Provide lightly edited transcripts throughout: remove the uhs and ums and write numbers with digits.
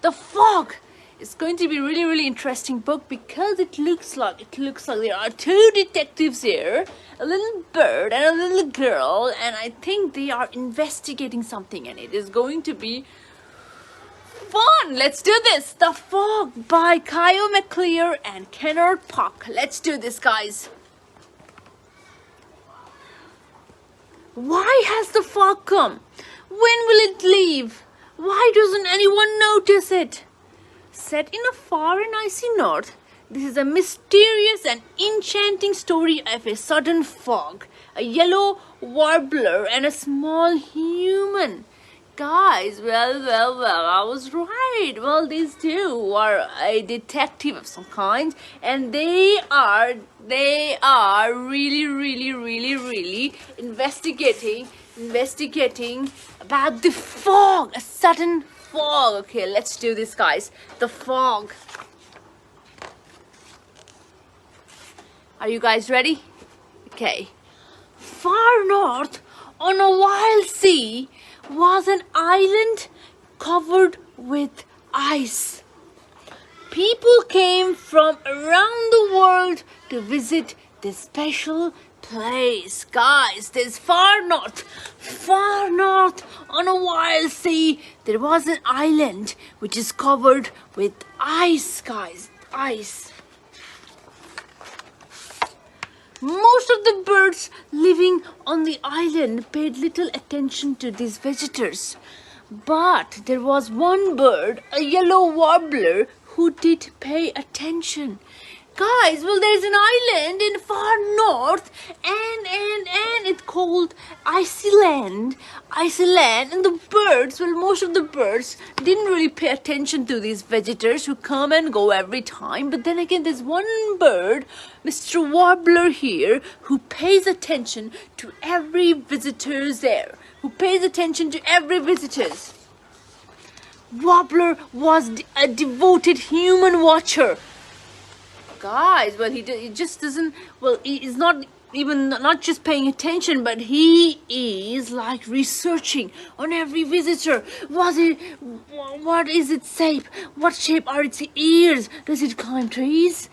The Fog. It's going to be really interesting book because it looks like there are two detectives here, a little bird and a little girl, and I think they are investigating something, and it is going to be fun. Let's do this. The Fog by Kyo Maclear and Kenard Pak. Let's do this, guys. Why has the fog come? When will it leave? Why doesn't anyone notice it? Set in a far and icy north, this is a mysterious and enchanting story of a sudden fog, a yellow warbler, and a small human. Guys, well, I was right. Well, these two are a detective of some kind, and they are really investigating about the fog, a sudden fog. Okay, let's do this, guys. The Fog. Are you guys ready? Okay. Far north on a wild sea was an island covered with ice. People came from around the world to visit this special place. Guys, there's far north on a wild sea, there was an island which is covered with ice, guys. Ice. Most of the birds living on the island paid little attention to these visitors. But there was one bird, a yellow warbler, who did pay attention. Guys, well, there's an island in far north, and it's called Icyland, and the birds, well, most of the birds didn't really pay attention to these visitors who come and go every time. But then again, there's one bird, Mr. Warbler here, who pays attention to every visitor there, Warbler was a devoted human watcher. Guys, well, he just doesn't, well, he is not just paying attention, but he is like researching on every visitor. What is its shape? What shape are its ears? Does it climb trees?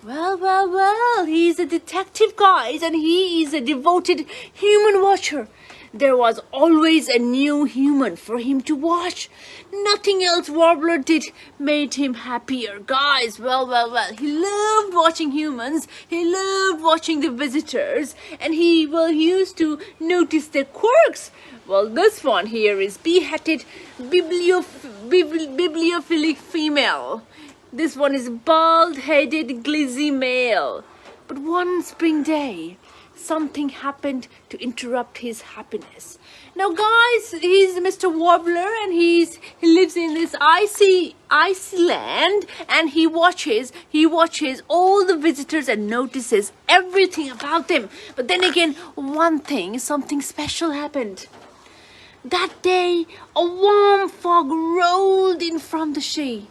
Well, he's a detective, guys, and he is a devoted human watcher. There was always a new human for him to watch. Nothing else Warbler did made him happier. Guys, well. He loved watching humans. He loved watching the visitors. And he used to notice their quirks. Well, this one here is beheaded bibliophilic female. This one is bald-headed glizzy male. But one spring day, something happened to interrupt his happiness. Now, guys, he's Mr. Warbler, and he lives in this Icyland, and he watches all the visitors and notices everything about them. But then again, something special happened. That day, a warm fog rolled in from the sea.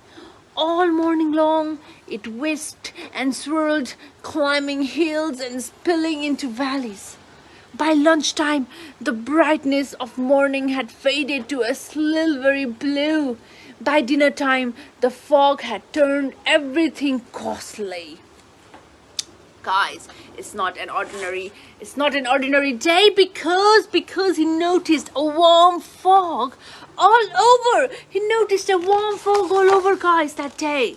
All morning long, it whisked and swirled, climbing hills and spilling into valleys. By lunchtime, the brightness of morning had faded to a silvery blue. By dinner time, the fog had turned everything costly. Guys, it's not an ordinary day because he noticed a warm fog all over. He noticed a warm fog all over, guys, that day.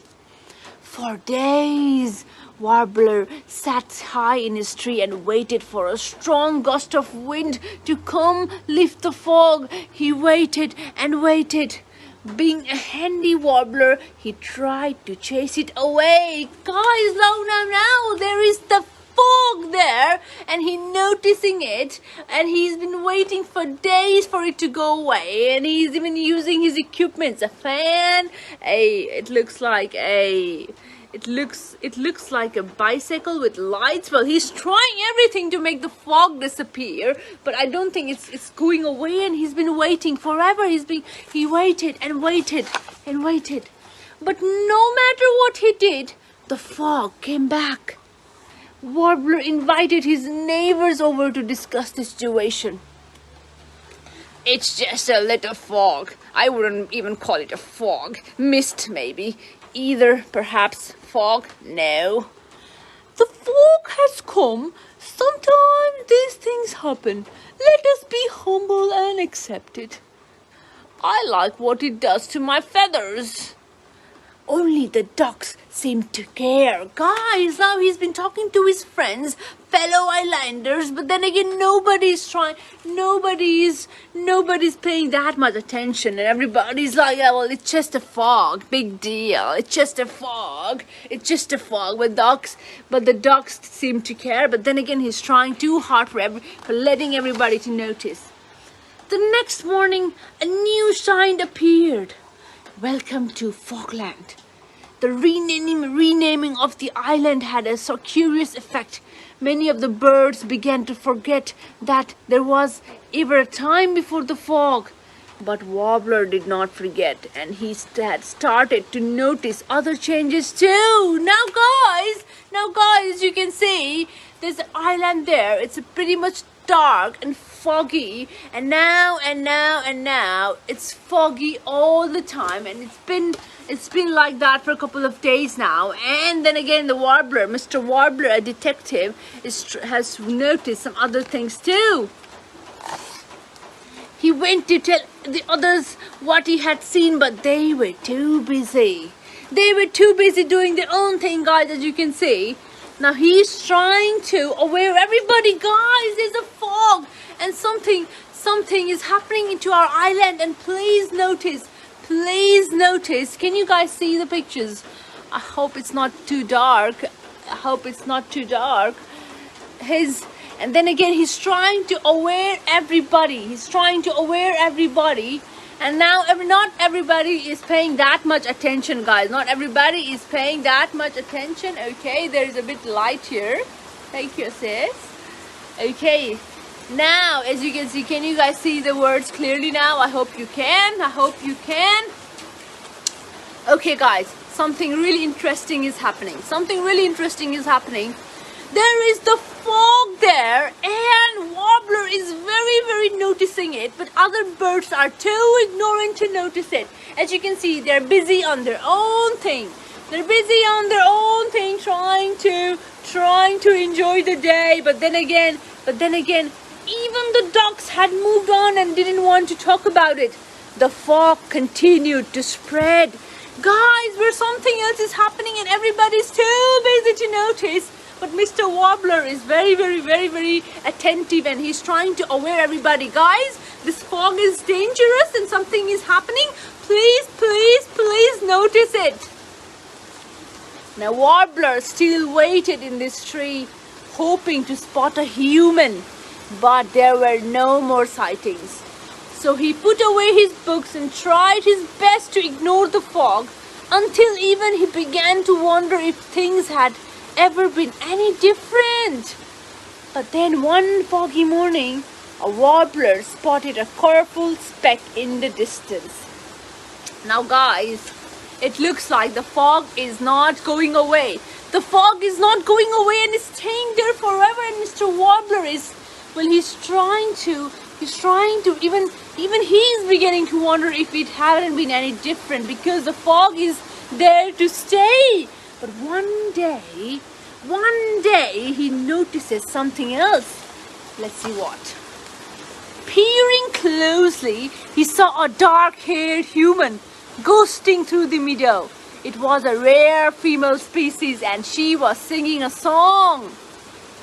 For days, Warbler sat high in his tree and waited for a strong gust of wind to come lift the fog. He waited and waited. Being a handy warbler, he tried to chase it away. Guys, now, there is the fog there, and he's noticing it, and he's been waiting for days for it to go away, and he's even using his equipment, a fan, it looks like a bicycle with lights. Well, he's trying everything to make the fog disappear, but I don't think it's going away, and he's been waiting forever. He waited and waited and waited. But no matter what he did, the fog came back. Warbler invited his neighbors over to discuss the situation. It's just a little fog. I wouldn't even call it a fog. Mist, maybe. Either, perhaps, fog? No. The fog has come. Sometimes these things happen. Let us be humble and accept it. I like what it does to my feathers. Only the ducks seem to care. Guys, now he's been talking to his friends, fellow islanders, but then again nobody's paying that much attention, and everybody's like, yeah, well, it's just a fog, big deal, it's just a fog, but the ducks seem to care. But then again, he's trying too hard for letting everybody to notice. The next morning, a new sign appeared. Welcome to Fogland. The renaming of the island had a so curious effect. Many of the birds began to forget that there was ever a time before the fog. But Warbler did not forget, and he had started to notice other changes too. Now guys, you can see there's an island there. It's pretty much dark and foggy, and now it's foggy all the time, and it's been like that for a couple of days now. And then again, the Warbler, Mr. Warbler, a detective, has noticed some other things too. He went to tell the others what he had seen, but they were too busy. They were too busy doing their own thing, guys, as you can see. Now he's trying to aware everybody, guys, there's a fog and something is happening into our island, and please notice, can you guys see the pictures? I hope it's not too dark. And then again, he's trying to aware everybody. And now not everybody is paying that much attention, guys. Not everybody is paying that much attention. Okay, there's a bit light here. Thank you, sis. Okay, now as you can see, can you guys see the words clearly now? I hope you can. Okay, guys, something really interesting is happening. There is the fog there, and Warbler is very noticing it, but other birds are too ignorant to notice it. As you can see, they're busy on their own thing. Trying to enjoy the day. But then again, even the ducks had moved on and didn't want to talk about it. The fog continued to spread. Guys, where something else is happening and everybody's too busy to notice. But Mr. Warbler is very attentive, and he's trying to aware everybody. Guys, this fog is dangerous and something is happening. Please notice it. Now Warbler still waited in this tree, hoping to spot a human, but there were no more sightings. So he put away his books and tried his best to ignore the fog, until even he began to wonder if things had ever been any different. But then one foggy morning, a warbler spotted a colorful speck in the distance. Now guys, it looks like the fog is not going away. The fog is not going away and is staying there forever. And Mr. Warbler he's trying to even he's beginning to wonder if it hadn't been any different, because the fog is there to stay. But one day he notices something else. Let's see what. Peering closely, he saw a dark-haired human ghosting through the meadow. It was a rare female species, and she was singing a song.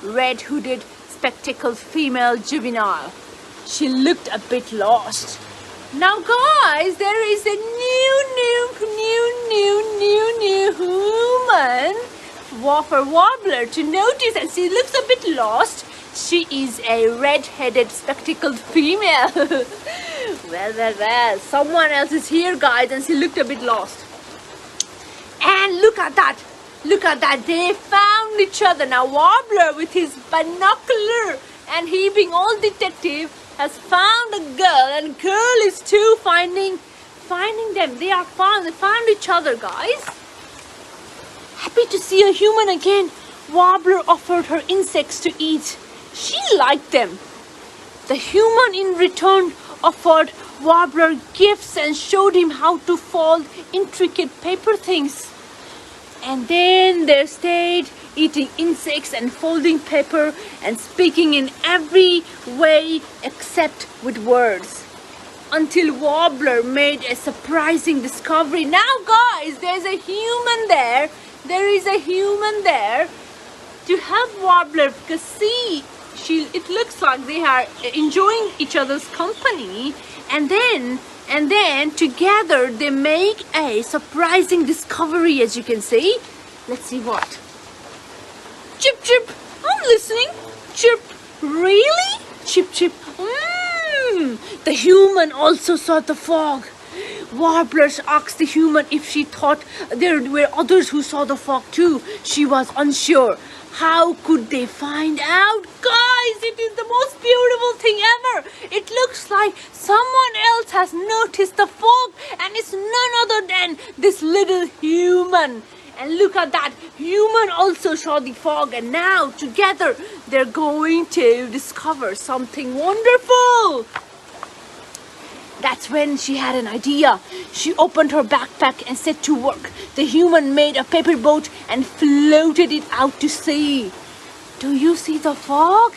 Red-hooded, spectacled female Juvenile. She looked a bit lost. Now guys, there is a new human for Warbler to notice, and she looks a bit lost. She is a red-headed spectacled female. Well, someone else is here, guys, and she looked a bit lost. And look at that, they found each other. Now Warbler, with his binocular, and he being all detective, has found a girl, and girl is too finding them. They found each other, guys. Happy to see a human again, Warbler offered her insects to eat. She liked them. The human in return offered Warbler gifts and showed him how to fold intricate paper things. And then they stayed eating insects and folding paper and speaking in every way except with words. Until Warbler made a surprising discovery. Now guys, there's a human there. There is a human there to help Warbler, because see, it looks like they are enjoying each other's company, and then together they make a surprising discovery, as you can see. Let's see what. Chip chip, I'm listening. Chip, really? Chip chip, The human also saw the fog. Warblers asked the human if she thought there were others who saw the fog too. She was unsure. How could they find out? Guys, it is the most beautiful thing ever. It looks like someone else has noticed the fog, and it's none other than this little human. And look at that, human also saw the fog, and now together they're going to discover something wonderful. That's when she had an idea. She opened her backpack and set to work. The human made a paper boat and floated it out to sea. Do you see the fog?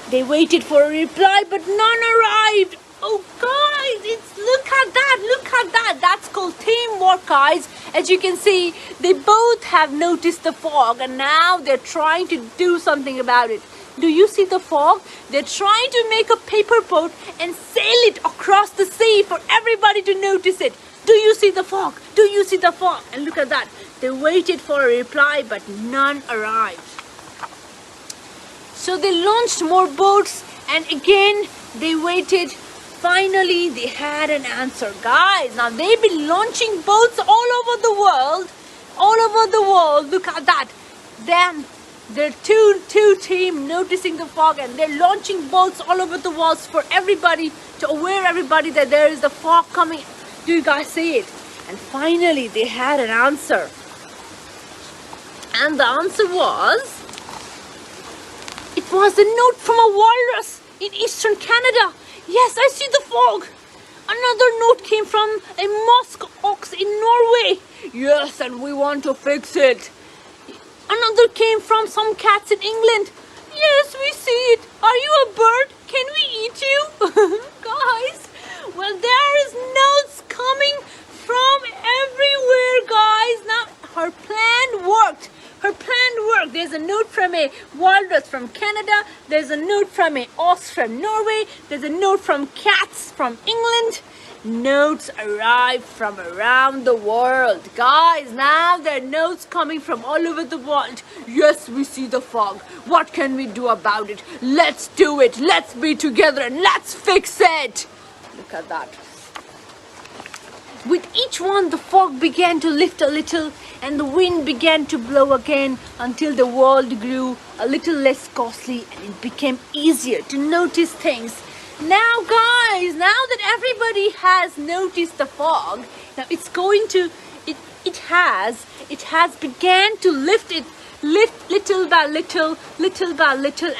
They waited for a reply, but none arrived. Oh guys, look at that. That's called teamwork, guys. As you can see, they both have noticed the fog, and now they're trying to do something about it. Do you see the fog? They're trying to make a paper boat and sail it across the sea for everybody to notice it. Do you see the fog? Do you see the fog? And look at that. They waited for a reply, but none arrived. So they launched more boats, and again they waited. Finally, they had an answer. Guys, now they've been launching boats all over the world. All over the world. Look at that. Then they're two team noticing the fog, and they're launching boats all over the world for everybody, to aware everybody that there is the fog coming. Do you guys see it? And finally they had an answer. And the answer was, it was a note from a walrus in eastern Canada. Yes, I see the fog. Another note came from a musk ox in Norway. Yes, and we want to fix it. Another came from some cats in England. Yes, we see it. Are you a bird? Can we eat you? Guys, well, there is notes coming from everywhere, guys. Now, her plan worked. Her plan worked. There's a note from a walrus from Canada. There's a note from a ox from Norway. There's a note from cats from England. Notes arrived from around the world. Guys, now there are notes coming from all over the world. Yes, we see the fog. What can we do about it? Let's do it. Let's be together and let's fix it. Look at that. With each one, the fog began to lift a little, and the wind began to blow again, until the world grew a little less costly and it became easier to notice things. Now guys, now that everybody has noticed the fog, now it's going to, it has began to lift little by little,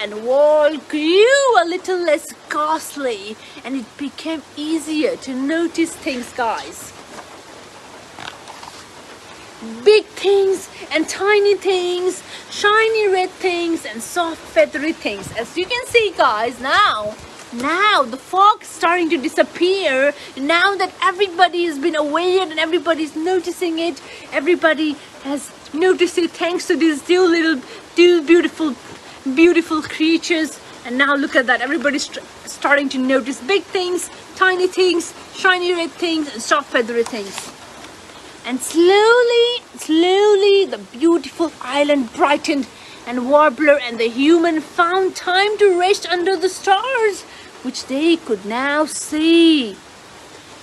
and world grew a little less costly, and it became easier to notice things, guys. Big things and tiny things, shiny red things and soft feathery things. As you can see, guys, now the fog is starting to disappear. Now that everybody has been aware and everybody's noticing it, everybody has noticed it thanks to these two beautiful creatures. And now look at that, everybody's starting to notice big things, tiny things, shiny red things and soft feathery things. And slowly the beautiful island brightened, and Warbler and the human found time to rest under the stars, which they could now see.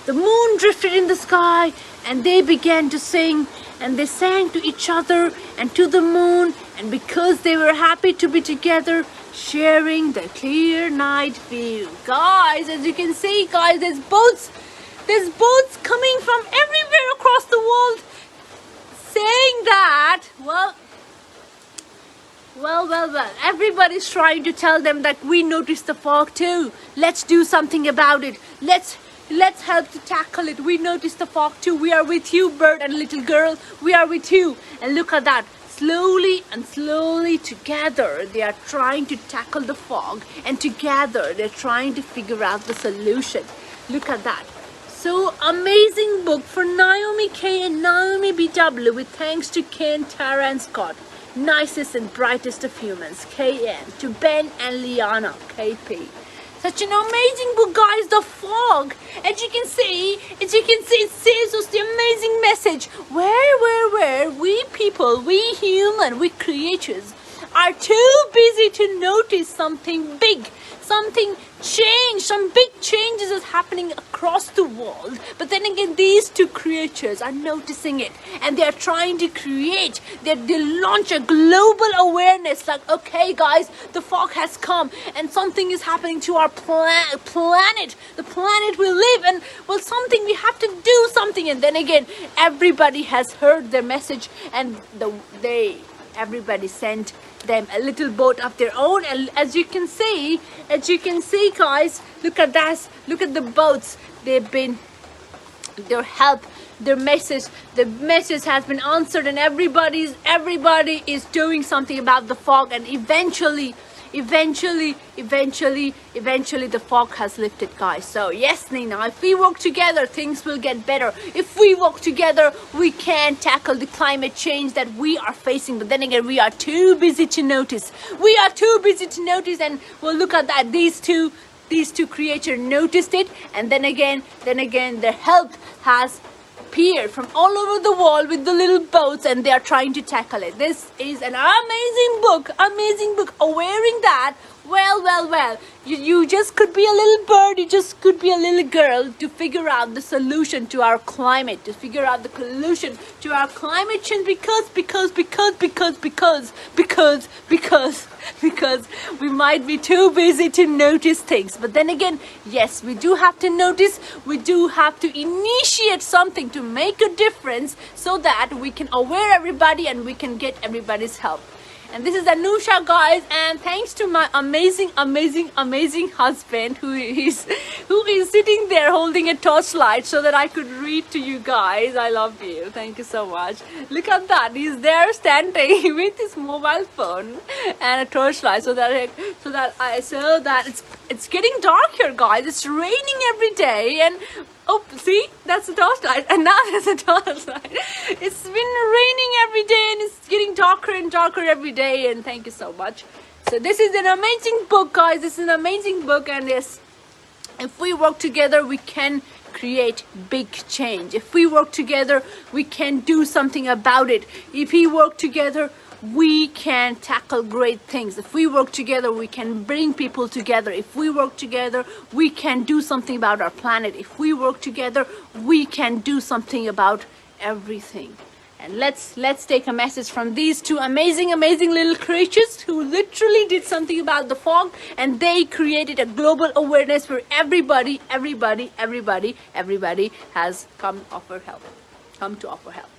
The moon drifted in the sky, and they began to sing, and they sang to each other and to the moon, and because they were happy to be together, sharing the clear night view. Guys, as you can see, guys, there's boats coming from everywhere across the world saying that, well, Well. Everybody's trying to tell them that we noticed the fog too. Let's do something about it. Let's help to tackle it. We noticed the fog too. We are with you, bird and little girl. We are with you. And look at that. Slowly and slowly together, they are trying to tackle the fog. And together, they're trying to figure out the solution. Look at that. So amazing book for Naomi K and Naomi BW with thanks to Ken, Tara and Scott. Nicest and brightest of humans, KN. To Ben and Liana, KP. Such an amazing book, guys. The fog. As you can see, it says us the amazing message. Where we people, we human, we creatures are too busy to notice something big, something change, some big changes is happening across the world. But then again, these two creatures are noticing it and they are trying to create, they launch a global awareness like, okay guys, the fog has come and something is happening to our planet, the planet we live in. Well, something, we have to do something. And then again, everybody has heard their message and everybody sent them a little boat of their own. And as you can see guys, look at that, look at the boats. They've been, their help, their message, the message has been answered, and everybody is doing something about the fog. And eventually the fog has lifted, guys. So yes, Nina, if we work together, things will get better. If we work together, we can tackle the climate change that we are facing. But then again, we are too busy to notice. And well, look at that. These two creatures noticed it, and then again, their help has appeared from all over the world with the little boats, and they are trying to tackle it. This is an amazing book. Wearing that, well, you just could be a little bird, you just could be a little girl to figure out the solution to our climate, to figure out the solution to our climate change, because we might be too busy to notice things. But then again, yes, we do have to notice, we do have to initiate something to make a difference so that we can aware everybody and we can get everybody's help. And this is Anusha, guys, and thanks to my amazing husband who is sitting there holding a torchlight so that I could read to you guys. I love you. Thank you so much. Look at that. He's there standing with his mobile phone and a torchlight so that it's getting dark here, guys. It's raining every day, and oh, see, that's the torchlight, and now there's a torchlight. It's been raining every day, and it's getting darker and darker every day. And thank you so much. So this is an amazing book, guys. This is an amazing book, and yes, if we work together, we can create big change. If we work together, we can do something about it. If we work together, we can tackle great things. If we work together, we can bring people together. If we work together, we can do something about our planet. If we work together, we can do something about everything. And let's take a message from these two amazing little creatures who literally did something about the fog, and they created a global awareness where everybody has come to offer help.